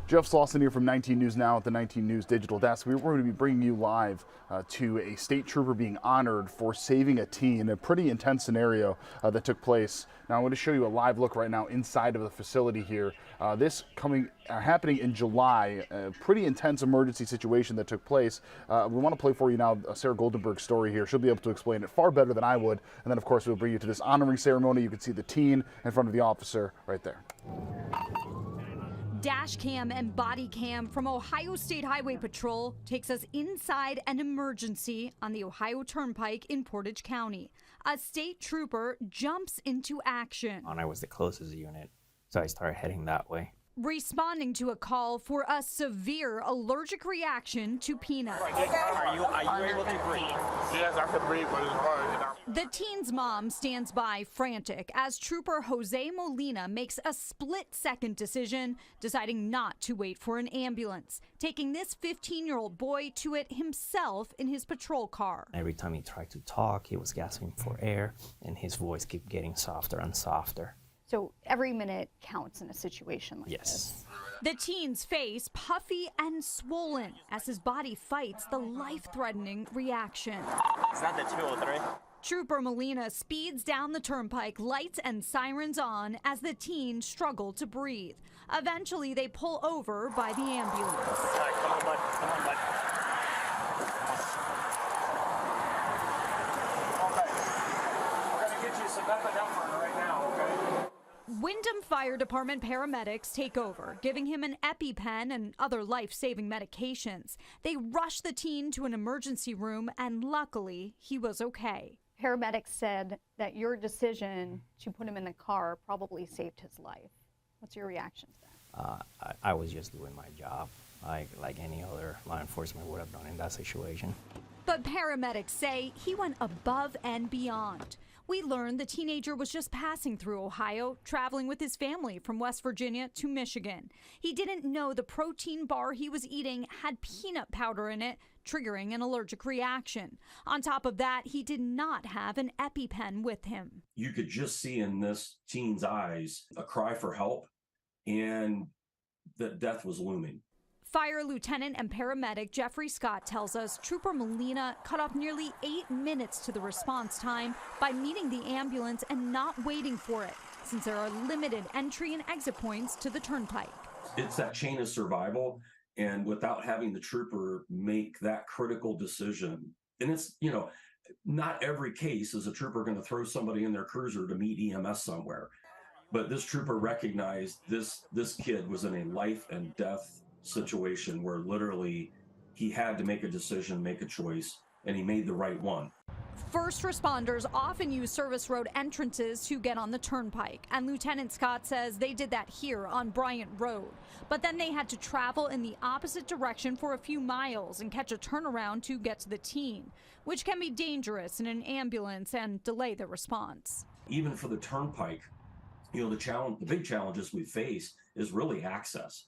Jeff Slauson here from 19 News Now at the 19 News Digital Desk. We're going to be bringing you live to a state trooper being honored for saving a teen, a pretty intense scenario that took place. Now I'm going to show you a live look right now inside of the facility here. This happening in July, a pretty intense emergency situation that took place. We want to play for you now Sarah Goldenberg's story here. She'll be able to explain it far better than I would. And then of course we'll bring you to this honoring ceremony. You can see the teen in front of the officer right there. Dash cam and body cam from Ohio State Highway Patrol takes us inside an emergency on the Ohio Turnpike in Portage County. A state trooper jumps into action. I was the closest unit, so I started heading that way. Responding to a call for a severe allergic reaction to peanuts. Are you able to breathe? Yes, I can breathe, but it's hard. The teen's mom stands by frantic as Trooper Jose Molina makes a split-second decision, deciding not to wait for an ambulance, taking this 15-year-old boy to it himself in his patrol car. Every time he tried to talk, he was gasping for air, and his voice kept getting softer and softer. So every minute counts in a situation like this. The teen's face puffy and swollen as his body fights the life-threatening reaction. It's not the 203. Trooper Molina speeds down the turnpike, lights and sirens on as the teen struggled to breathe. Eventually, they pull over by the ambulance. All right, come on, bud. Come on, bud. Okay. We're going to get you some epinephrine right now, okay? Windham Fire Department paramedics take over, giving him an EpiPen and other life-saving medications. They rush the teen to an emergency room, and luckily, he was okay. Paramedics said that your decision to put him in the car probably saved his life. What's your reaction to that? I was just doing my job, like any other law enforcement would have done in that situation. But paramedics say he went above and beyond. We learned the teenager was just passing through Ohio, traveling with his family from West Virginia to Michigan. He didn't know the protein bar he was eating had peanut powder in it, triggering an allergic reaction. On top of that, he did not have an EpiPen with him. You could just see in this teen's eyes a cry for help, and that death was looming. Fire Lieutenant and paramedic Jeffrey Scott tells us Trooper Molina cut off nearly 8 minutes to the response time by meeting the ambulance and not waiting for it, since there are limited entry and exit points to the turnpike. It's that chain of survival, and without having the trooper make that critical decision, and it's, not every case is a trooper going to throw somebody in their cruiser to meet EMS somewhere, but this trooper recognized this kid was in a life and death situation where literally he had to make a decision, make a choice, and he made the right one. First responders often use service road entrances to get on the turnpike, and Lieutenant Scott says they did that here on Bryant Road. But then they had to travel in the opposite direction for a few miles and catch a turnaround to get to the teen, which can be dangerous in an ambulance and delay the response. Even for the turnpike, the big challenges we face is really access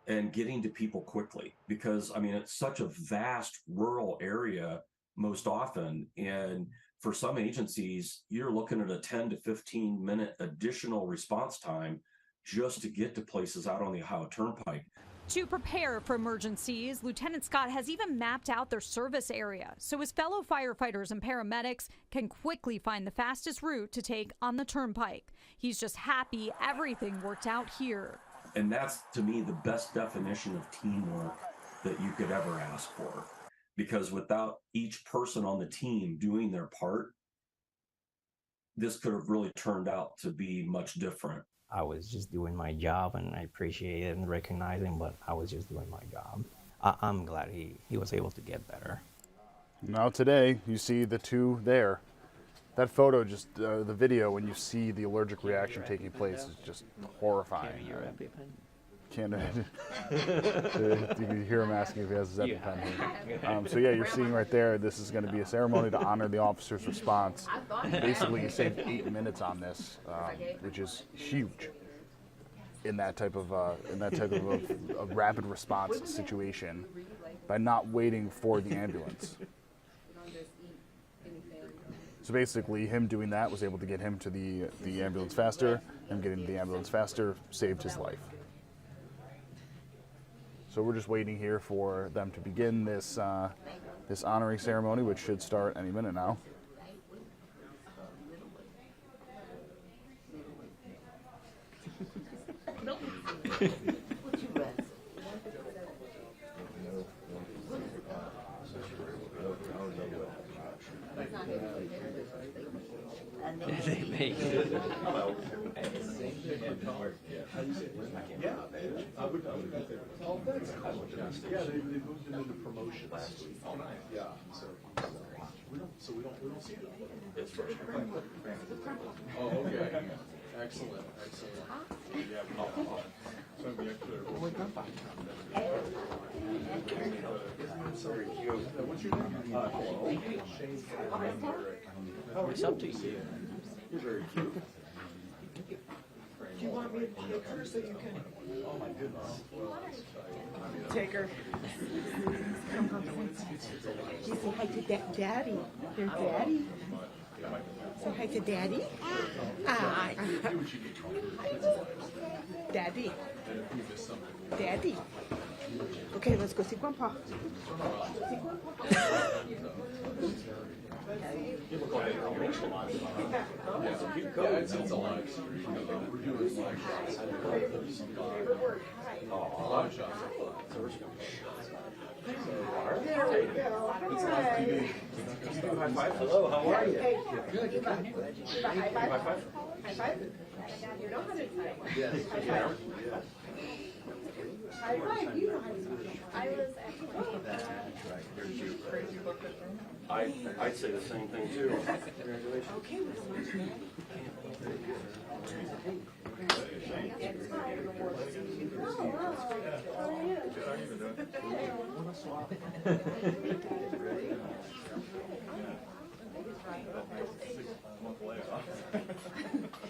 and getting to people quickly, because it's such a vast rural area most often, and for some agencies you're looking at a 10 to 15 minute additional response time just to get to places out on the Ohio Turnpike. To prepare for emergencies, Lieutenant Scott has even mapped out their service area so his fellow firefighters and paramedics can quickly find the fastest route to take on the turnpike. He's just happy everything worked out here. And that's, to me, the best definition of teamwork that you could ever ask for. Because without each person on the team doing their part, this could have really turned out to be much different. I was just doing my job, and I appreciate it and recognize him, but I was just doing my job. I'm glad he was able to get better. Now today, you see the two there. That photo, just the video, when you see the allergic reaction taking place, is just horrifying. Can't you can hear him asking if he has his EpiPen here. So yeah, you're seeing right there, this is going to be a ceremony to honor the officer's response. Basically, he saved 8 minutes on this, which is huge in that type of a rapid response situation by not waiting for the ambulance. So basically, him doing that was able to get him to the ambulance faster. Him getting to the ambulance faster saved his life. So we're just waiting here for them to begin this this honoring ceremony, which should start any minute now. Yeah, they moved them into promotion last week. Yeah, so we don't see them. It's frustrating. Oh, okay. Excellent. Yeah. So we actually sorry. What's your name? Shane. Oh, it's up to you. You're very cute. Do you want me to take her so you can? Oh my goodness. Take her. You say hi to Daddy. Your daddy. Say hi to Daddy. Ah. Daddy. Daddy. Okay, let's go see Grandpa. See Grandpa. Yeah, it's a live stream. We're doing live shots. Live shots. There we go. Hi. High five. Hello, how are you? Hey, good. High five. High five. You know how to say. Yes. High five. High five. You know how to say. I was I'd say the same thing too. okay with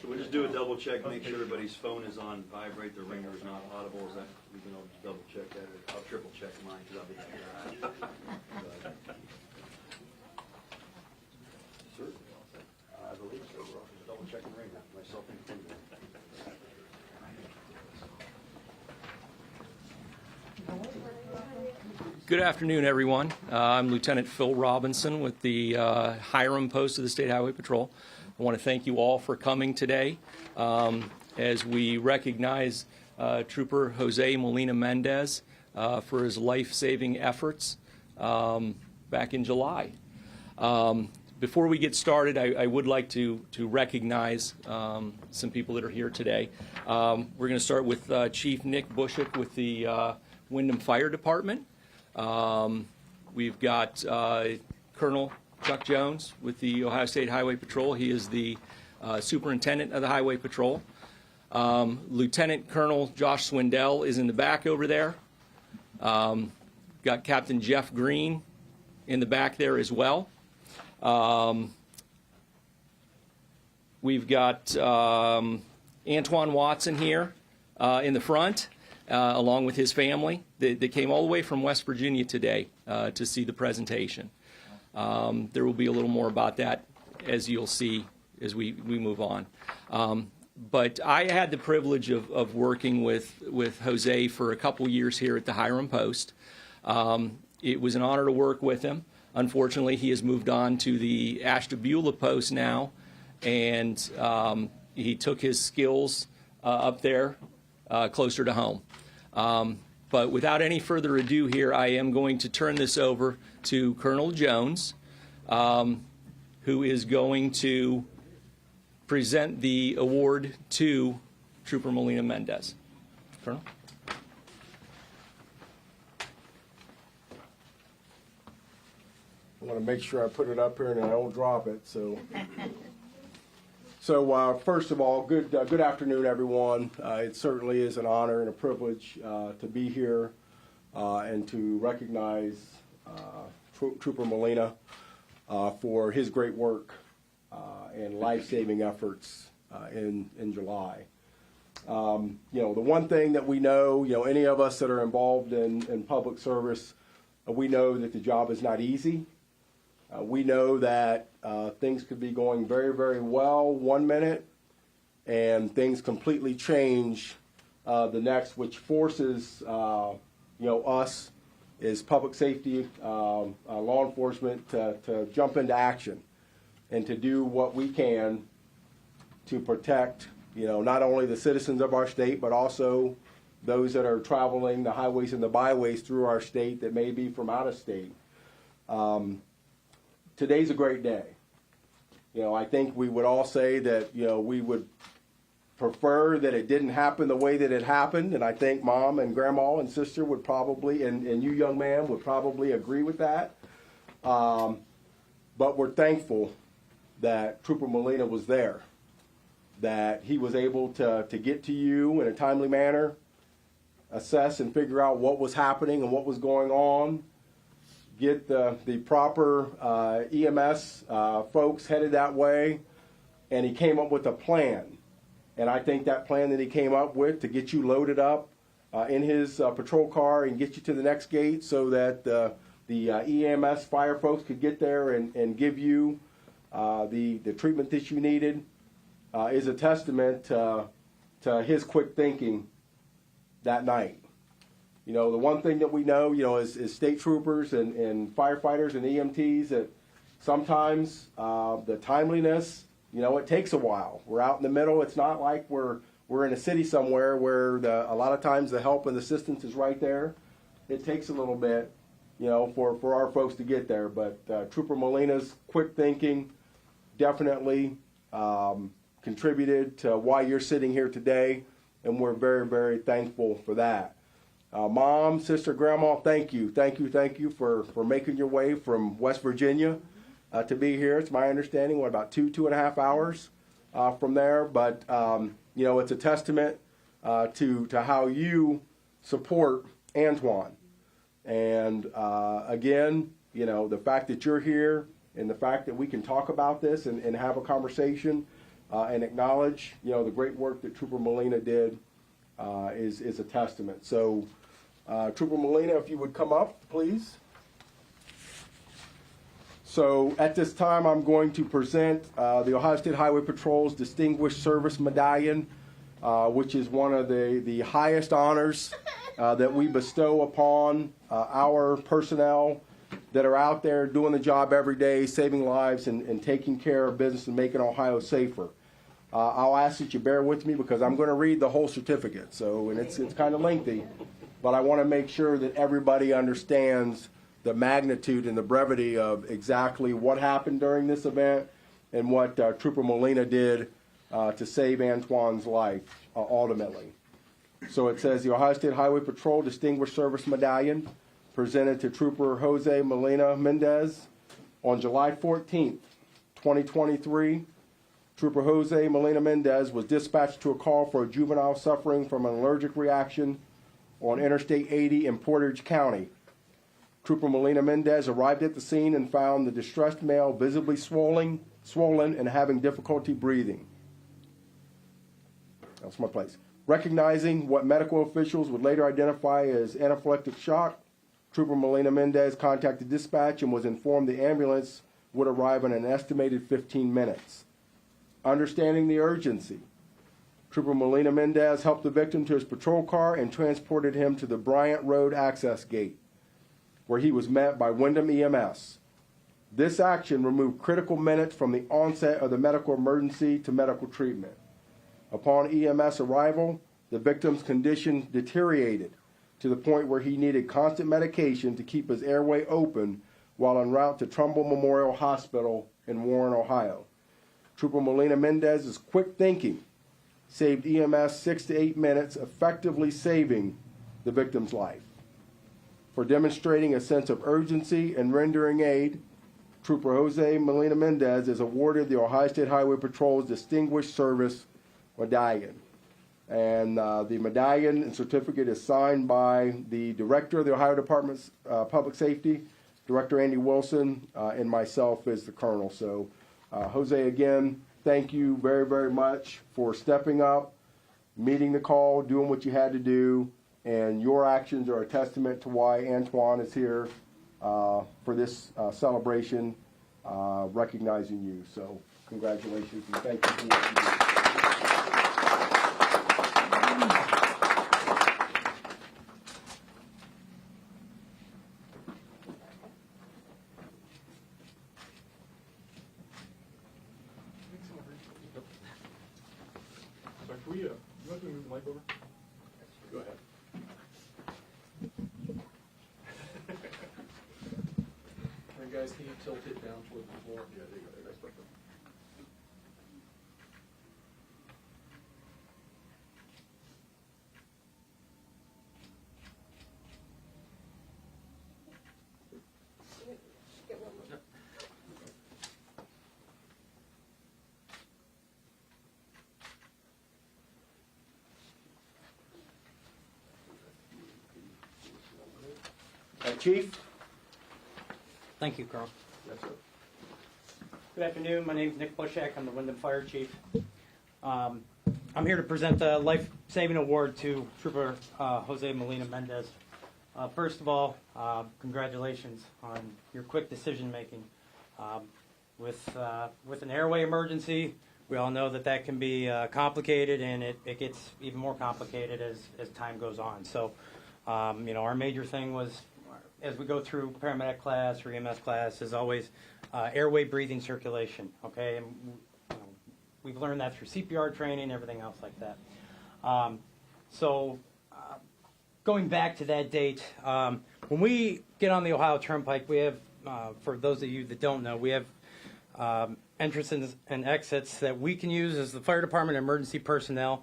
We'll just do a double check, make sure everybody's phone is on vibrate, the ringer is not audible. Is that, we can all double check that, or I'll triple check mine because I'll be here. Sir? I believe so. We're just double checking right now, myself included. Good afternoon, everyone. I'm Lieutenant Phil Robinson with the Hiram Post of the State Highway Patrol. I want to thank you all for coming today as we recognize Trooper Jose Molina Mendez for his life-saving efforts back in July. Before we get started, I would like to recognize some people that are here today. We're going to start with Chief Nick Bushik with the Windham Fire Department. We've got Colonel Chuck Jones with the Ohio State Highway Patrol. He is the superintendent of the Highway Patrol. Lieutenant Colonel Josh Swindell is in the back over there. Got Captain Jeff Green in the back there as well. We've got Antoine Watson here in the front, along with his family. They came all the way from West Virginia today to see the presentation. There will be a little more about that as you'll see as we move on. But I had the privilege of working with Jose for a couple years here at the Hiram Post. It was an honor to work with him. Unfortunately, he has moved on to the Ashtabula Post now, and he took his skills up there closer to home. But without any further ado here, I am going to turn this over to Colonel Jones, who is going to present the award to Trooper Molina Mendez. Colonel? I want to make sure I put it up here and I don't drop it. So first of all, good afternoon, everyone. It certainly is an honor and a privilege to be here and to recognize Trooper Molina for his great work and life-saving efforts in July. The one thing that we know, any of us that are involved in public service, we know that the job is not easy. We know that things could be going very, very well one minute, and things completely change the next, which forces us as public safety, law enforcement to jump into action and to do what we can to protect, not only the citizens of our state, but also those that are traveling the highways and the byways through our state that may be from out of state. Today's a great day. I think we would all say that, we would prefer that it didn't happen the way that it happened, and I think Mom and Grandma and sister would probably, and you young man would probably agree with that. But we're thankful that Trooper Molina was there, that he was able to get to you in a timely manner, assess and figure out what was happening and what was going on, get the proper EMS folks headed that way, and he came up with a plan. And I think that plan that he came up with to get you loaded up in his patrol car and get you to the next gate so that the EMS fire folks could get there and give you the treatment that you needed is a testament to his quick thinking that night. The one thing that we know, is state troopers and firefighters and EMTs, that sometimes the timeliness, it takes a while. We're out in the middle. It's not like we're in a city somewhere where a lot of times the help and assistance is right there. It takes a little bit, for our folks to get there. But Trooper Molina's quick thinking definitely contributed to why you're sitting here today, and we're very, very thankful for that. Mom, sister, Grandma, thank you for making your way from West Virginia to be here. It's my understanding, about 2.5 hours from there. But, it's a testament to how you support Antoine. And, again, the fact that you're here and the fact that we can talk about this and have a conversation and acknowledge, the great work that Trooper Molina did is a testament. So, Trooper Molina, if you would come up, please. So at this time, I'm going to present the Ohio State Highway Patrol's Distinguished Service Medallion, which is one of the highest honors that we bestow upon our personnel that are out there doing the job every day, saving lives and taking care of business and making Ohio safer. I'll ask that you bear with me because I'm going to read the whole certificate. And it's kind of lengthy, but I want to make sure that everybody understands the magnitude and the brevity of exactly what happened during this event and what Trooper Molina did to save Antoine's life ultimately. So it says the Ohio State Highway Patrol Distinguished Service Medallion presented to Trooper Jose Molina Mendez on July 14th, 2023. Trooper Jose Molina Mendez was dispatched to a call for a juvenile suffering from an allergic reaction on Interstate 80 in Portage County. Trooper Molina Mendez arrived at the scene and found the distressed male visibly swollen and having difficulty breathing. That's my place. Recognizing what medical officials would later identify as anaphylactic shock, Trooper Molina Mendez contacted dispatch and was informed the ambulance would arrive in an estimated 15 minutes. Understanding the urgency, Trooper Molina Mendez helped the victim to his patrol car and transported him to the Bryant Road access gate, where he was met by Wyndham EMS. This action removed critical minutes from the onset of the medical emergency to medical treatment. Upon EMS arrival, the victim's condition deteriorated to the point where he needed constant medication to keep his airway open while en route to Trumbull Memorial Hospital in Warren, Ohio. Trooper Molina Mendez's quick thinking saved EMS 6 to 8 minutes, effectively saving the victim's life. For demonstrating a sense of urgency and rendering aid, Trooper Jose Molina Mendez is awarded the Ohio State Highway Patrol's Distinguished Service Medallion. And the medallion and certificate is signed by the Director of the Ohio Department of Public Safety, Director Andy Wilson, and myself as the Colonel. So, Jose, again, thank you very, very much for stepping up, meeting the call, doing what you had to do, and your actions are a testament to why Antoine is here for this celebration, recognizing you. So, congratulations and thank you for what you do. guys, can you tilt it down toward the floor? Yeah, there you go. That's perfect. Chief? Thank you, Carl. Yes, sir. Good afternoon. My name is Nick Bushak. I'm the Wyndham Fire Chief. I'm here to present the Life-Saving Award to Trooper Jose Molina Mendez. First of all, congratulations on your quick decision-making. With an airway emergency, we all know that can be complicated, and it gets even more complicated as time goes on. So, our major thing was, as we go through paramedic class or EMS class, is always airway, breathing, circulation. Okay, and we've learned that through CPR training, everything else like that. Going back to that date, when we get on the Ohio Turnpike, we have, for those of you that don't know, we have entrances and exits that we can use as the fire department and emergency personnel.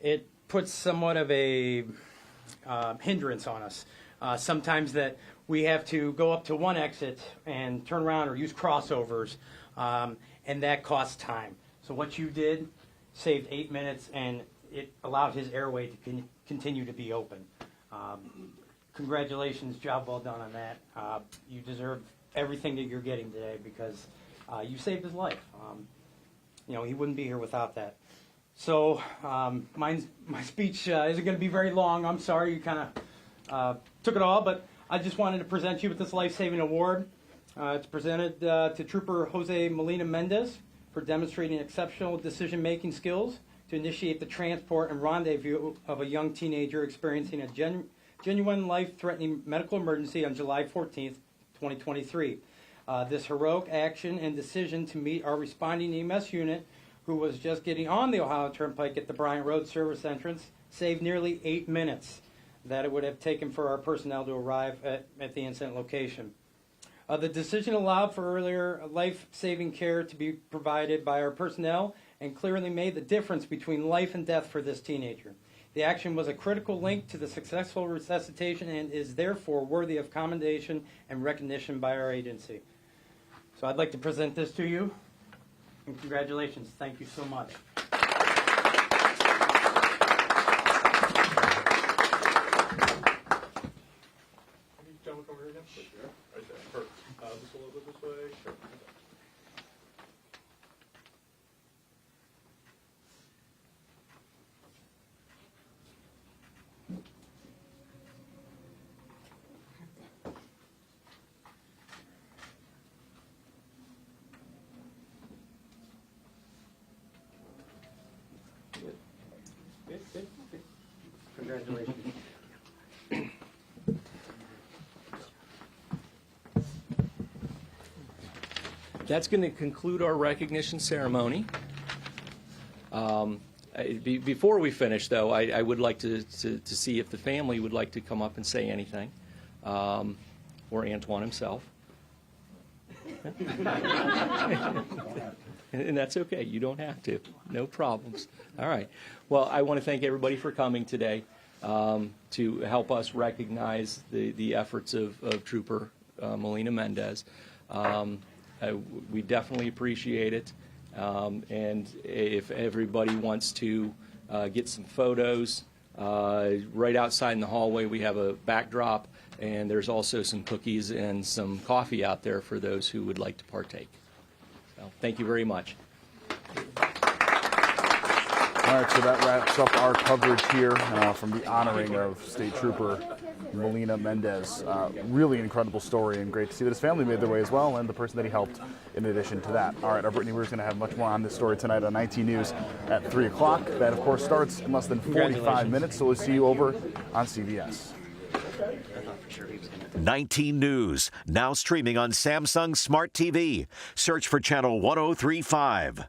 It puts somewhat of a hindrance on us. Sometimes that we have to go up to one exit and turn around or use crossovers, and that costs time. So what you did saved 8 minutes, and it allowed his airway to continue to be open. Congratulations, job well done on that. You deserve everything that you're getting today because you saved his life. He wouldn't be here without that. So my speech isn't going to be very long. I'm sorry you kind of took it all, but I just wanted to present you with this life-saving award. It's presented to Trooper Jose Molina Mendez for demonstrating exceptional decision-making skills to initiate the transport and rendezvous of a young teenager experiencing a genuine life-threatening medical emergency on July 14th, 2023. This heroic action and decision to meet our responding EMS unit, who was just getting on the Ohio Turnpike at the Bryant Road service entrance, saved nearly 8 minutes that it would have taken for our personnel to arrive at the incident location. The decision allowed for earlier life-saving care to be provided by our personnel and clearly made the difference between life and death for this teenager. The action was a critical link to the successful resuscitation and is therefore worthy of commendation and recognition by our agency. So I'd like to present this to you, and congratulations. Thank you so much. Gentlemen, come over here again. Right there. Right there. Perfect. Just a little bit this way. Sure. Good. Congratulations. That's going to conclude our recognition ceremony. Before we finish, though, I would like to see if the family would like to come up and say anything, or Antoine himself. And that's okay. You don't have to. No problems. All right. Well, I want to thank everybody for coming today to help us recognize the efforts of Trooper Molina Mendez. We definitely appreciate it. And if everybody wants to get some photos, right outside in the hallway we have a backdrop, and there's also some cookies and some coffee out there for those who would like to partake. So, thank you very much. All right, so that wraps up our coverage here from the honoring of State Trooper Molina Mendez. Really incredible story, and great to see that his family made their way as well, and the person that he helped in addition to that. All right, our Brittany Weir's going to have much more on this story tonight on 19 News at 3 o'clock. That, of course, starts in less than 45 minutes, so we'll see you over on CBS. 19 News, now streaming on Samsung Smart TV. Search for channel 1035.